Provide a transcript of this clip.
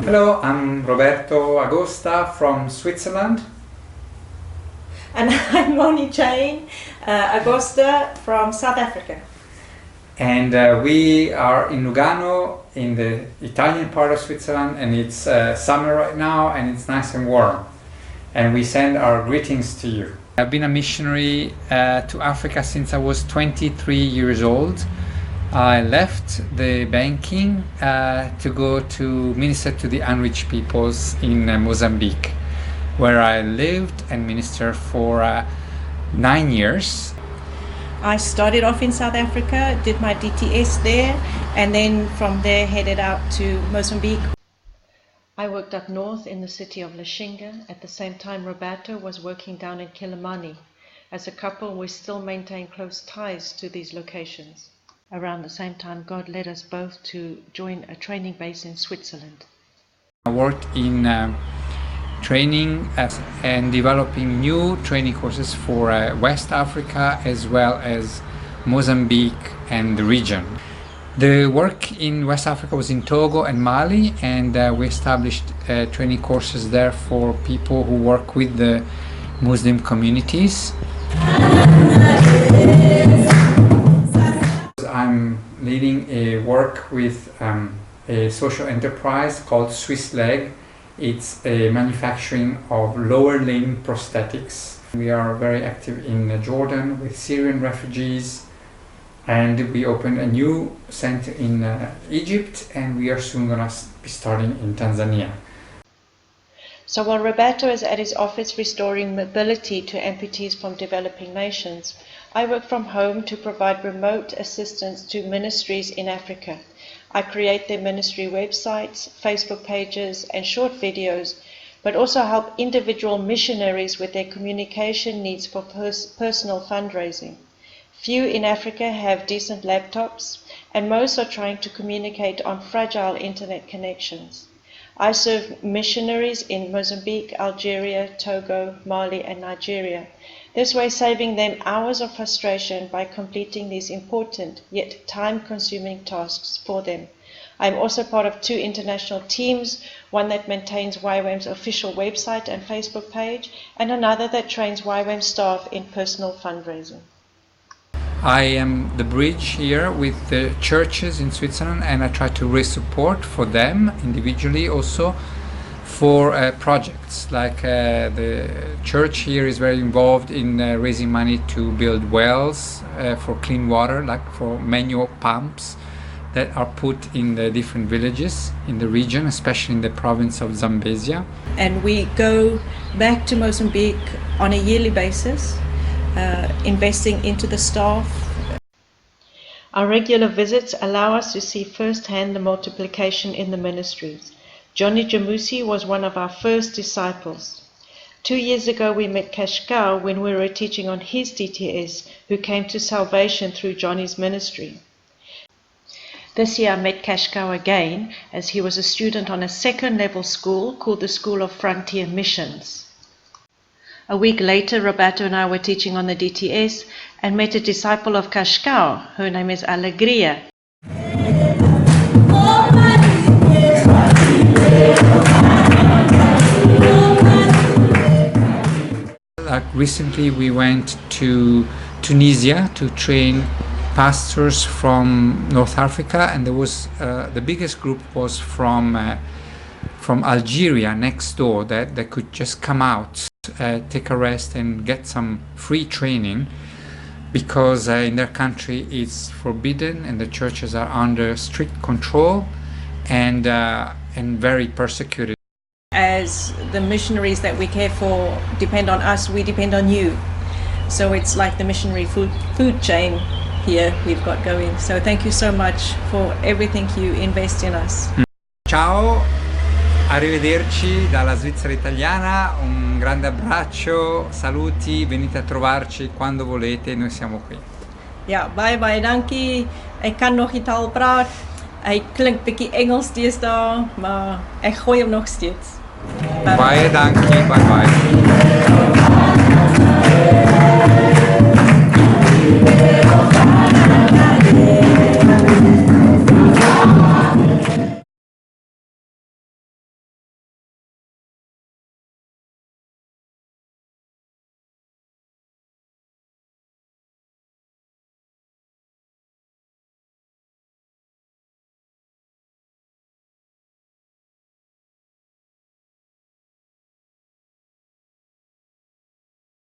Hello, I'm Roberto Agosta from Switzerland. And I'm Marnie-Jane Agosta from South Africa. And we are in Lugano, in the Italian part of Switzerland, and it's summer right now and it's nice and warm. And we send our greetings to you. I've been a missionary to Africa since I was 23 years old. I left the banking to go to minister to the unreached peoples in Mozambique, where I lived and ministered for 9 years. I started off in South Africa, did my DTS there, and then from there headed out to Mozambique. I worked up north in the city of Lashinga. At the same time, Roberto was working down in Kilimani. As a couple, we still maintain close ties to these locations. Around the same time, God led us both to join a training base in Switzerland. I worked in training and developing new training courses for West Africa as well as Mozambique and the region. The work in West Africa was in Togo and Mali, and we established training courses there for people who work with the Muslim communities. I'm leading a work with a social enterprise called Swiss Leg. It's a manufacturing of lower limb prosthetics. We are very active in Jordan with Syrian refugees, and we opened a new center in Egypt, and we are soon going to be starting in Tanzania. So while Roberto is at his office restoring mobility to amputees from developing nations, I work from home to provide remote assistance to ministries in Africa. I create their ministry websites, Facebook pages, and short videos, but also help individual missionaries with their communication needs for personal fundraising. Few in Africa have decent laptops, and most are trying to communicate on fragile internet connections. I serve missionaries in Mozambique, Algeria, Togo, Mali, and Nigeria, this way saving them hours of frustration by completing these important yet time-consuming tasks for them. I am also part of 2 international teams, one that maintains YWAM's official website and Facebook page, and another that trains YWAM staff in personal fundraising. I am the bridge here with the churches in Switzerland, and I try to raise support for them individually, also for projects like the church here is very involved in raising money to build wells for clean water, like for manual pumps that are put in the different villages in the region, especially in the province of Zambezia. And we go back to Mozambique on a yearly basis, investing into the staff. Our regular visits allow us to see firsthand the multiplication in the ministries. Johnny Jamusi was one of our first disciples. 2 years ago we met Kashkau when we were teaching on his DTS, who came to salvation through Johnny's ministry. This year I met Kashkau again as he was a student on a second-level school called the School of Frontier Missions. A week later, Roberto and I were teaching on the DTS and met a disciple of Kashkau. Her name is Alegria. Like recently we went to Tunisia to train pastors from North Africa, and there was the biggest group was from Algeria next door that could just come out, take a rest and get some free training, because in their country it's forbidden and the churches are under strict control and very persecuted. As the missionaries that we care for depend on us, we depend on you. So it's like the missionary food chain here we've got going. So thank you so much for everything you invest in us. Ciao, arrivederci dalla Svizzera italiana, un grande abbraccio, saluti, venite a trovarci quando volete, noi siamo qui. Ja, baie dankie. Ek kan nog nie taal praat. Hy klink bietjie Engels deesdae, maar ek gooi hom nog steeds. Baie dankie, bye bye.